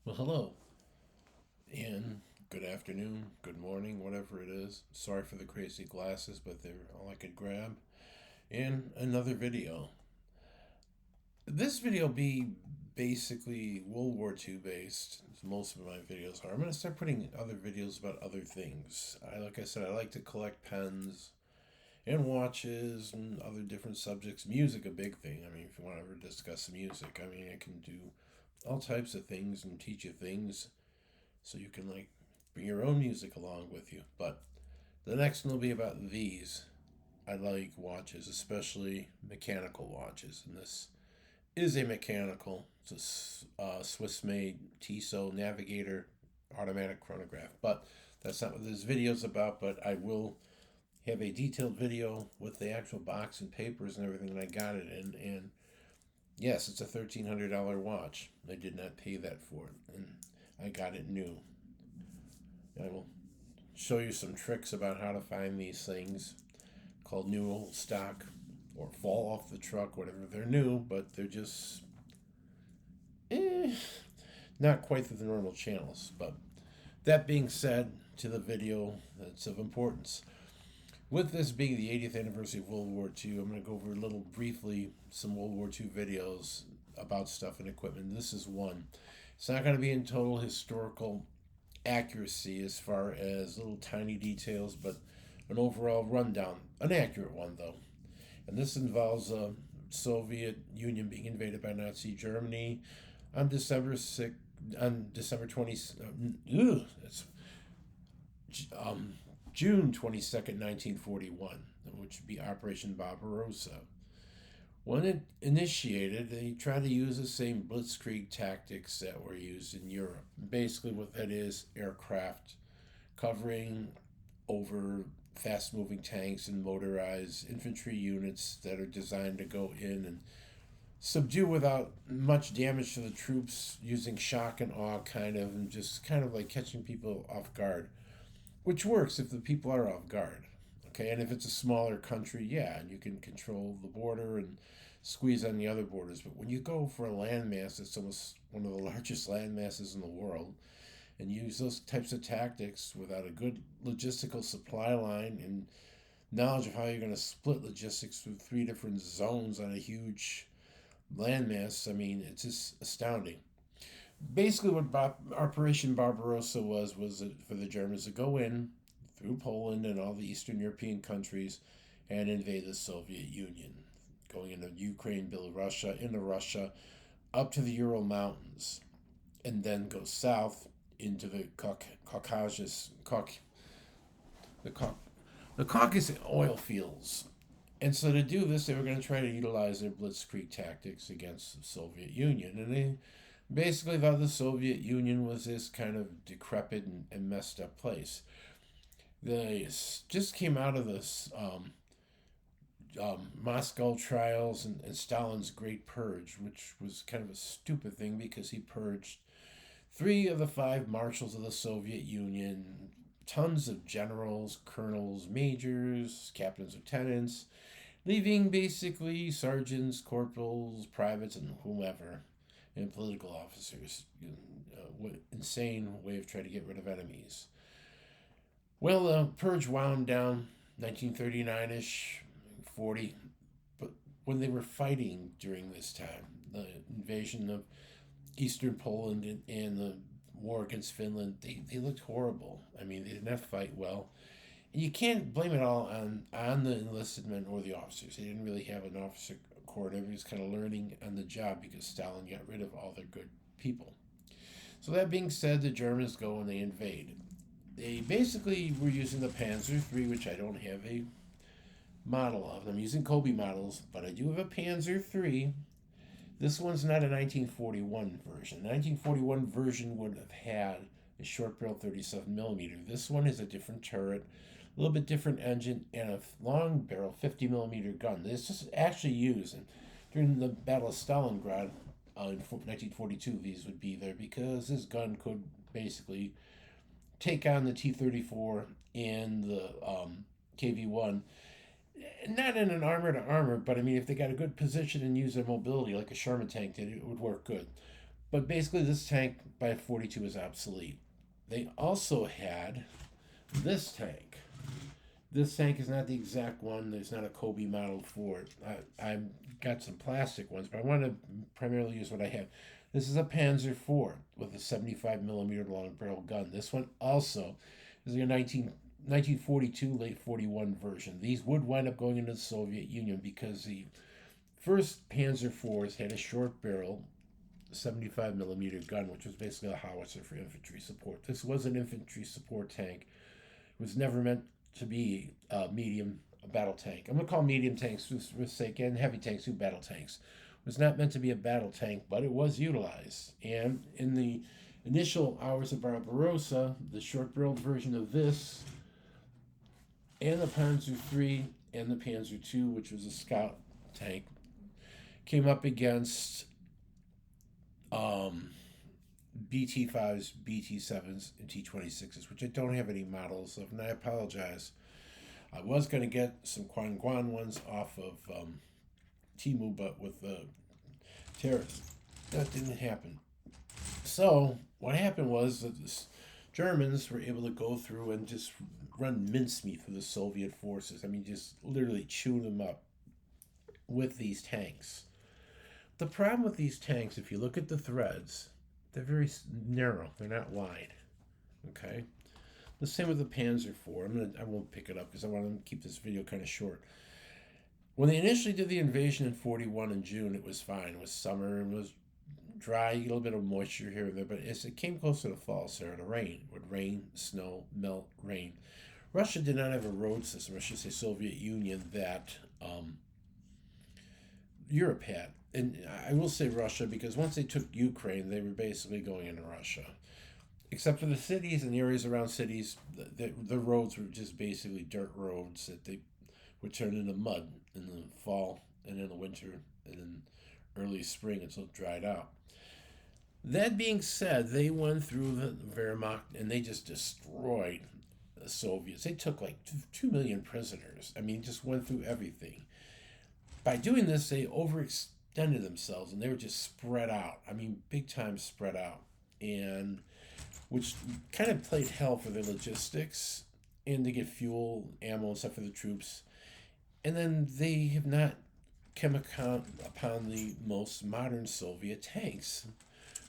Well, hello, and good afternoon, good morning, whatever it is. Sorry for the crazy glasses, but they're all I could grab. And another video. This video be basically World War II based. Most of my videos are. I'm gonna start putting other videos about other things. Like I said, I like to collect pens and watches and other different subjects. Music, a big thing. I mean, if you want to ever discuss music, I mean, I can do all types of things and teach you things so you can like bring your own music along with you. But the next one will be about these. I like watches, especially mechanical watches, and this is a mechanical. It's a Swiss-made Tissot Navigator automatic chronograph. But that's not what this video is about. But I will have a detailed video with the actual box and papers and everything that I got it in. And yes, it's a $1,300 watch. I did not pay that for it, and I got it new. I will show you some tricks about how to find these things called new old stock or fall off the truck, whatever. They're new, but they're just eh, not quite through the normal channels. But that being said, to the video that's of importance. With this being the 80th anniversary of World War II, I'm going to go over a little briefly some World War II videos about stuff and equipment. This is one. It's not going to be in total historical accuracy as far as little tiny details, but an overall rundown, an accurate one though. And this involves Soviet Union being invaded by Nazi Germany on December 20th. It's June 22nd, 1941, which would be Operation Barbarosa. When it initiated, they tried to use the same blitzkrieg tactics that were used in Europe. Basically, what that is aircraft covering over fast moving tanks and motorized infantry units that are designed to go in and subdue without much damage to the troops using shock and awe, kind of, and just kind of like catching people off guard, which works if the people are off guard. Okay, and if it's a smaller country, yeah, and you can control the border and squeeze on the other borders. But when you go for a landmass that's almost one of the largest land masses in the world, and use those types of tactics without a good logistical supply line and knowledge of how you're going to split logistics through three different zones on a huge landmass, I mean, it's just astounding. Basically, what Operation Barbarossa was for the Germans to go in through Poland and all the Eastern European countries and invade the Soviet Union, going into Ukraine, Belarus, into Russia, up to the Ural Mountains, and then go south into the Caucasus, the, the Caucasus oil fields. And so to do this, they were going to try to utilize their blitzkrieg tactics against the Soviet Union. And they basically thought the Soviet Union was this kind of decrepit and messed up place. They just came out of this Moscow trials and Stalin's Great Purge, which was kind of a stupid thing because he purged three of the five marshals of the Soviet Union, tons of generals, colonels, majors, captains, lieutenants, leaving basically sergeants, corporals, privates, and whomever, and political officers. Insane way of trying to get rid of enemies. Well, the purge wound down 1939 ish, 40, but when they were fighting during this time, the invasion of Eastern Poland and the war against Finland, they looked horrible. I mean, they did not fight well. And you can't blame it all on the enlisted men or the officers. They didn't really have an officer corps. Everybody was kind of learning on the job because Stalin got rid of all their good people. So that being said, the Germans go and they invade. They basically were using the Panzer III, which I don't have a model of. I'm using Kobe models, but I do have a Panzer III. This one's not a 1941 version. The 1941 version would have had a short barrel 37 millimeter. This one is a different turret, a little bit different engine, and a long barrel 50 millimeter gun. This is actually used during the Battle of Stalingrad in 1942. These would be there because this gun could basically take on the T-34 and the KV-1. Not in an armor to armor, but I mean, if they got a good position and use their mobility like a Sherman tank did, it would work good. But basically, this tank by 42 is obsolete. They also had this tank. This tank is not the exact one. There's not a Kobe model for it. I got some plastic ones, but I want to primarily use what I have. This is a Panzer IV with a 75 millimeter long barrel gun. This one also is a 1942, late 41 version. These would wind up going into the Soviet Union because the first Panzer IVs had a short barrel 75 millimeter gun, which was basically a howitzer for infantry support. This was an infantry support tank. It was never meant to be a medium battle tank. I'm going to call medium tanks for sake, and heavy tanks battle tanks. It was not meant to be a battle tank, but it was utilized. And in the initial hours of Barbarosa, the short-barreled version of this, and the Panzer III and the Panzer II, which was a scout tank, came up against BT5s, BT7s, and T26s, which I don't have any models of, and I apologize. I was going to get some Guan ones off of Timu, but with the tariffs, that didn't happen. So what happened was that the Germans were able to go through and just run mincemeat through the Soviet forces. I mean, just literally chew them up with these tanks. The problem with these tanks, if you look at the threads, they're very narrow. They're not wide. Okay? The same with the Panzer IV. I won't pick it up because I want to keep this video kind of short. When they initially did the invasion in 41 in June, it was fine. It was summer. It was dry. You get a little bit of moisture here and there. But as it came closer to fall, started to rain. It would rain, snow, melt, rain. Russia did not have a road system, or I should say Soviet Union, that Europe had. And I will say Russia because once they took Ukraine, they were basically going into Russia. Except for the cities and the areas around cities, the roads were just basically dirt roads that they would turn into mud in the fall and in the winter and in early spring until it dried out. That being said, they went through the Wehrmacht and they just destroyed the Soviets. They took like 2 million prisoners. I mean, just went through everything. By doing this, they overextended themselves and they were just spread out. I mean, big time spread out. And which kind of played hell for their logistics and to get fuel, ammo, and stuff for the troops. And then they have not come upon the most modern Soviet tanks,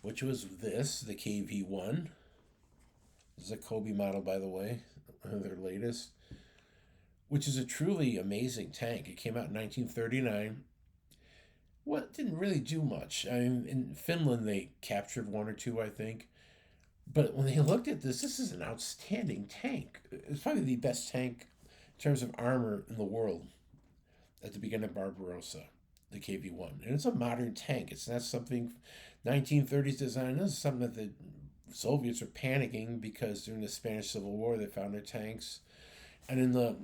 which was this, the KV-1. This is a Kobe model, by the way, their latest, which is a truly amazing tank. It came out in 1939. Well, it didn't really do much. I mean, in Finland, they captured one or two, I think. But when they looked at this is an outstanding tank. It's probably the best tank in terms of armor in the world at the beginning of Barbarosa, the KV-1. And it's a modern tank. It's not something 1930s design. This is something that the Soviets are panicking because during the Spanish Civil War they found their tanks. And in the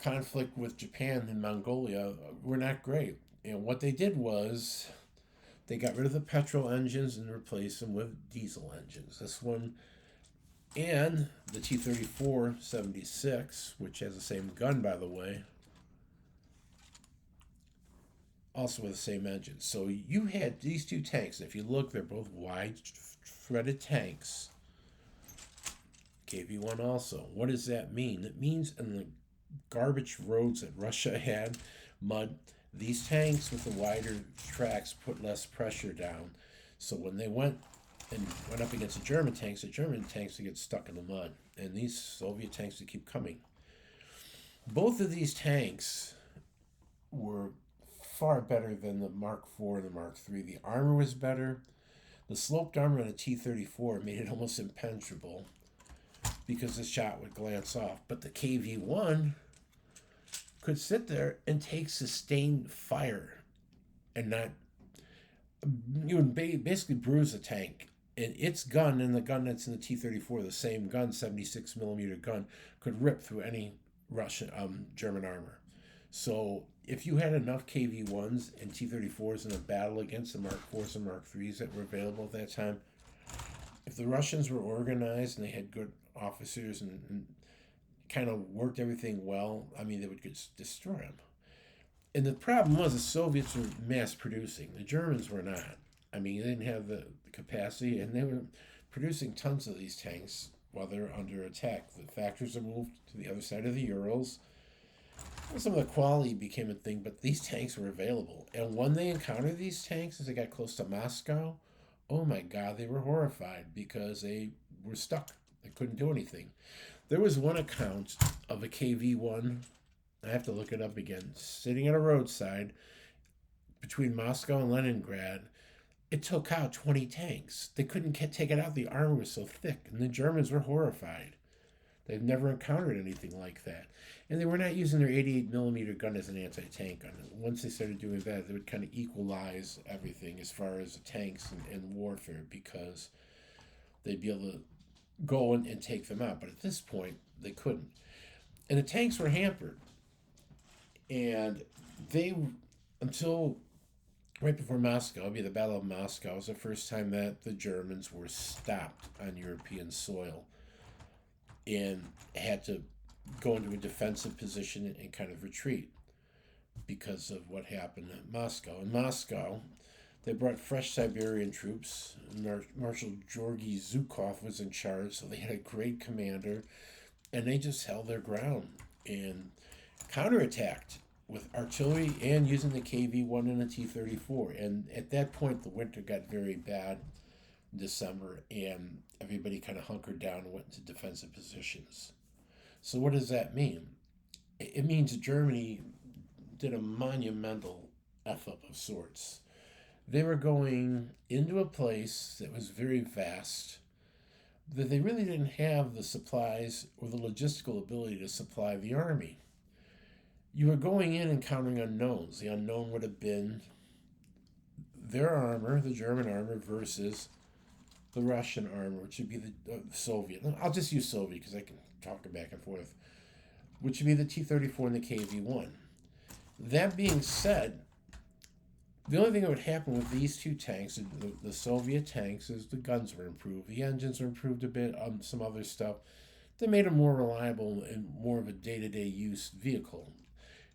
conflict with Japan and Mongolia were not great. And what they did was they got rid of the petrol engines and replaced them with diesel engines. This one and the T-34-76, which has the same gun, by the way, also with the same engine. So you had these two tanks. If you look, they're both wide threaded tanks. KV-1 also. What does that mean? It means in the garbage roads that Russia had, mud, these tanks with the wider tracks put less pressure down. So when they went up against the German tanks would get stuck in the mud. And these Soviet tanks would keep coming. Both of these tanks were far better than the Mark IV and the Mark III. The armor was better. The sloped armor on the T-34 made it almost impenetrable because the shot would glance off. But the KV-1 could sit there and take sustained fire and not, you would basically bruise the tank. And its gun and the gun that's in the T-34, the same gun, 76 millimeter gun, could rip through any German armor. So if you had enough KV-1s and T-34s in a battle against the Mark IVs and Mark IIIs that were available at that time, if the Russians were organized and they had good officers and kind of worked everything well, I mean, they would just destroy them. And the problem was the Soviets were mass producing. The Germans were not. I mean, they didn't have the capacity, and they were producing tons of these tanks while they were under attack. The factories were moved to the other side of the Urals. Some of the quality became a thing, but these tanks were available. And when they encountered these tanks as they got close to Moscow, oh my God, they were horrified because they were stuck. They couldn't do anything. There was one account of a KV-1, I have to look it up again, sitting at a roadside between Moscow and Leningrad. It took out 20 tanks. They couldn't take it out. The armor was so thick, and the Germans were horrified. They've never encountered anything like that. And they were not using their 88 millimeter gun as an anti-tank gun. Once they started doing that, they would kind of equalize everything as far as the tanks and warfare, because they'd be able to go and take them out. But at this point, they couldn't. And the tanks were hampered. And they, until right before Moscow, it'll be the Battle of Moscow, was the first time that the Germans were stopped on European soil and had to go into a defensive position and kind of retreat because of what happened at Moscow. In Moscow, they brought fresh Siberian troops. Marshal Georgy Zhukov was in charge, so they had a great commander, and they just held their ground and counterattacked with artillery and using the KV-1 and the T-34. And at that point, the winter got very bad in December, and everybody kind of hunkered down and went into defensive positions. So what does that mean? It means Germany did a monumental F-up of sorts. They were going into a place that was very vast, that they really didn't have the supplies or the logistical ability to supply the army. You were going in encountering unknowns. The unknown would have been their armor, the German armor, versus the Russian armor, which would be the Soviet. I'll just use Soviet because I can talk back and forth, which would be the T-34 and the KV-1. That being said, the only thing that would happen with these two tanks, the Soviet tanks, is the guns were improved. The engines were improved a bit, some other stuff. They made them more reliable and more of a day-to-day use vehicle.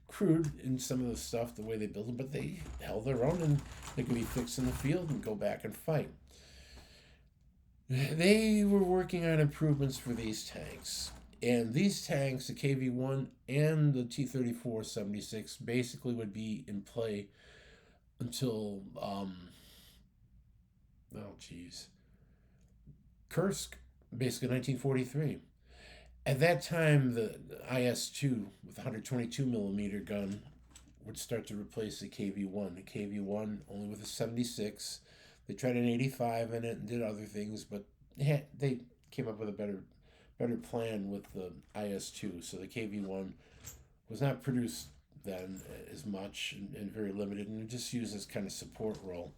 Crude in some of the stuff, the way they built them, but they held their own, and they could be fixed in the field and go back and fight. They were working on improvements for these tanks. And these tanks, the KV-1 and the T-34-76, basically would be in play until, Kursk, basically 1943. At that time, the IS-2 with 122 millimeter gun would start to replace the KV-1. The KV-1 only with a 76. They tried an 85 in it and did other things, but they came up with a better plan with the IS-2. So the KV-1 was not produced then as much and very limited, and just used as kind of support role.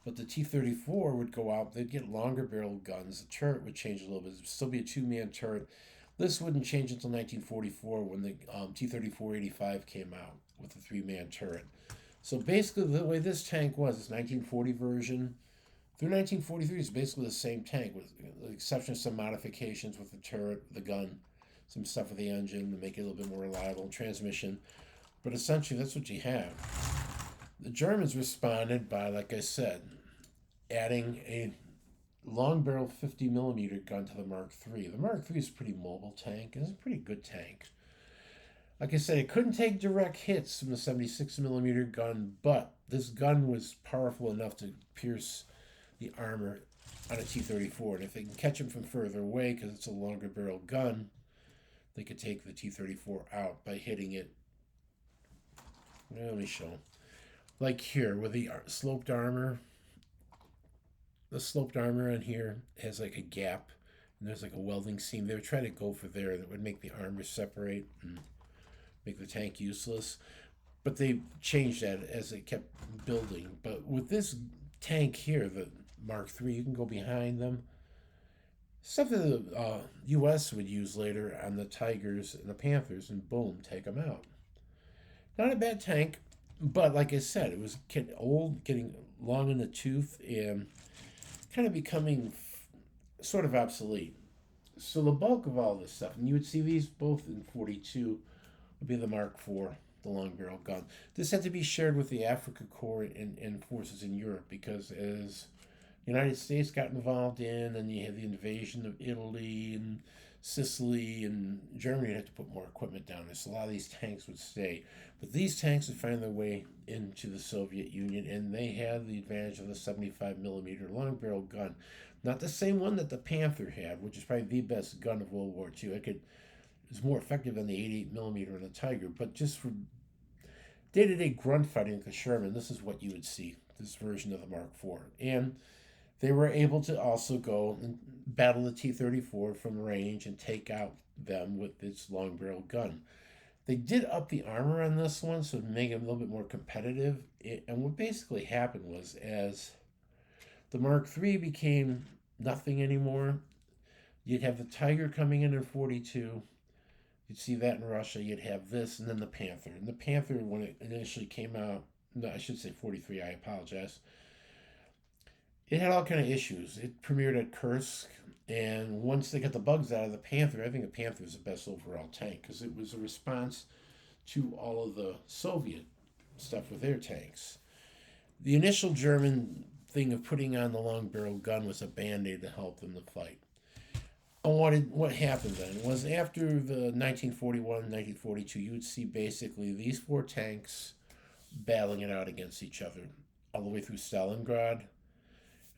But the T-34 would go out. They'd get longer barrel guns. The turret would change a little bit. It would still be a two-man turret. This wouldn't change until 1944 when the T-34-85 came out with the three-man turret. So basically, the way this tank was, this 1940 version, through 1943 is basically the same tank, with the exception of some modifications with the turret, the gun, some stuff with the engine to make it a little bit more reliable, transmission. But essentially, that's what you have. The Germans responded by, like I said, adding a long barrel 50 millimeter gun to the Mark III. The Mark III is a pretty mobile tank. It's a pretty good tank. Like I said, it couldn't take direct hits from the 76 millimeter gun, but this gun was powerful enough to pierce the armor on a T-34. And if they can catch him from further away, because it's a longer barrel gun, they could take the T-34 out by hitting it. Let me show. Like here, with the sloped armor, the sloped armor on here has like a gap, and there's like a welding seam. They would try to go for there. That would make the armor separate and make the tank useless. But they changed that as they kept building. But with this tank here, the Mark III, you can go behind them. Stuff that the U.S. would use later on the Tigers and the Panthers, and boom, take them out. Not a bad tank, but like I said, it was getting old, getting long in the tooth, and kind of becoming sort of obsolete. So the bulk of all this stuff, and you would see these both in 42, would be the Mark IV, the long barrel gun. This had to be shared with the Afrika Corps and forces in Europe, because as United States got involved in, and you had the invasion of Italy and Sicily, and Germany had to put more equipment down there. So a lot of these tanks would stay. But these tanks would find their way into the Soviet Union, and they had the advantage of the 75 millimeter long barrel gun. Not the same one that the Panther had, which is probably the best gun of World War II. It was more effective than the 88 millimeter and the Tiger, but just for day-to-day grunt fighting like the Sherman, this is what you would see, this version of the Mark IV. And they were able to also go and battle the T-34 from range and take out them with its long barrel gun. They did up the armor on this one so to make it a little bit more competitive. And what basically happened was, as the Mark III became nothing anymore, you'd have the Tiger coming in 42. You'd see that in Russia. You'd have this, and then the Panther. And the Panther, when it initially came out, no, I should say 43. I apologize. It had all kind of issues. It premiered at Kursk, and once they got the bugs out of the Panther, I think the Panther is the best overall tank because it was a response to all of the Soviet stuff with their tanks. The initial German thing of putting on the long barrel gun was a band-aid to help them to fight. And what happened then was, after the 1941, 1942, you would see basically these four tanks battling it out against each other all the way through Stalingrad.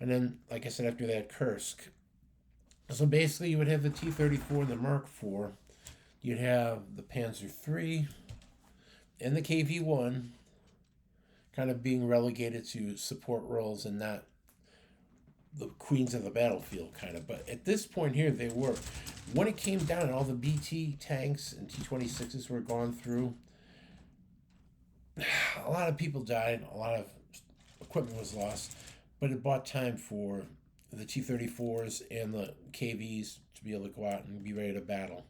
And then, like I said, after that, Kursk. So basically, you would have the T-34 and the Mark IV. You'd have the Panzer III and the KV-1 kind of being relegated to support roles and not the queens of the battlefield, kind of. But at this point here, they were. When it came down and all the BT tanks and T-26s were gone through, a lot of people died, a lot of equipment was lost, but it bought time for the T-34s and the KVs to be able to go out and be ready to battle.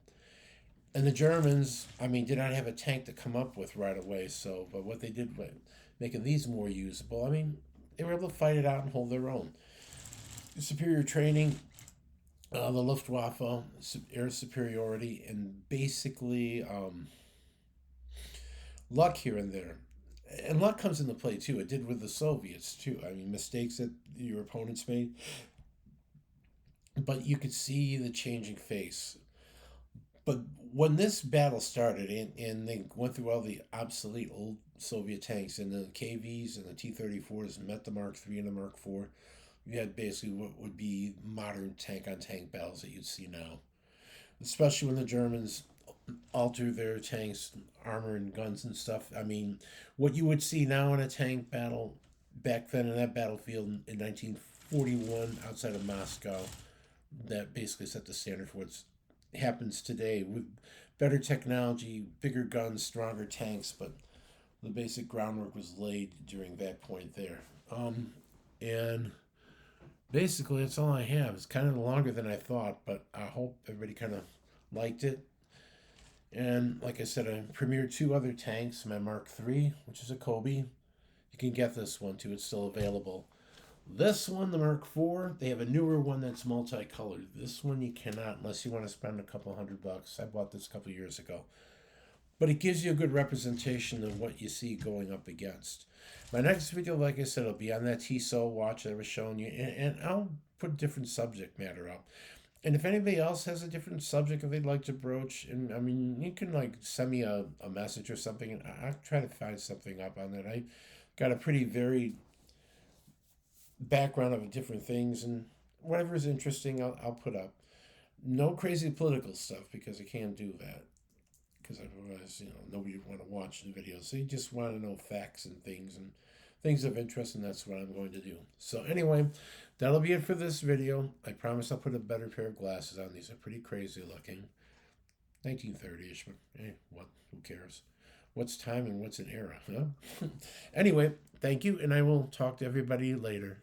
And the Germans, I mean, did not have a tank to come up with right away, so, but what they did was making these more usable. I mean, they were able to fight it out and hold their own. Superior training, the Luftwaffe, air superiority, and basically luck here and there. And luck comes into play too. It did with the Soviets too. I mean, mistakes that your opponents made. But you could see the changing face. But when this battle started, and they went through all the obsolete old Soviet tanks, and the KVs and the T-34s met the Mark III and the Mark IV, you had basically what would be modern tank-on-tank battles that you'd see now. Especially when the Germans alter their tanks, armor, and guns and stuff. I mean, what you would see now in a tank battle, back then in that battlefield in 1941 outside of Moscow, that basically set the standard for what happens today with better technology, bigger guns, stronger tanks, but the basic groundwork was laid during that point there. And basically, that's all I have. It's kind of longer than I thought, but I hope everybody kind of liked it. And like I said, I premiered two other tanks, my Mark III, which is a Kobe. You can get this one too, it's still available. This one, the Mark IV, they have a newer one that's multicolored. This one you cannot unless you want to spend a couple $100. I bought this a couple years ago. But it gives you a good representation of what you see going up against. My next video, like I said, will be on that Tissot watch that I was showing you, and I'll put different subject matter up. And if anybody else has a different subject that they'd like to broach, and I mean, you can like send me a message or something, and I'll try to find something up on that. I got a pretty varied background of different things, and whatever is interesting, I'll put up. No crazy political stuff because I can't do that. Because otherwise, nobody would want to watch the videos. So you just want to know facts and things of interest, and that's what I'm going to do. So anyway, that'll be it for this video. I promise I'll put a better pair of glasses on. These are pretty crazy looking. 1930-ish, but what? Who cares? What's time and what's an era, huh? Anyway, thank you, and I will talk to everybody later.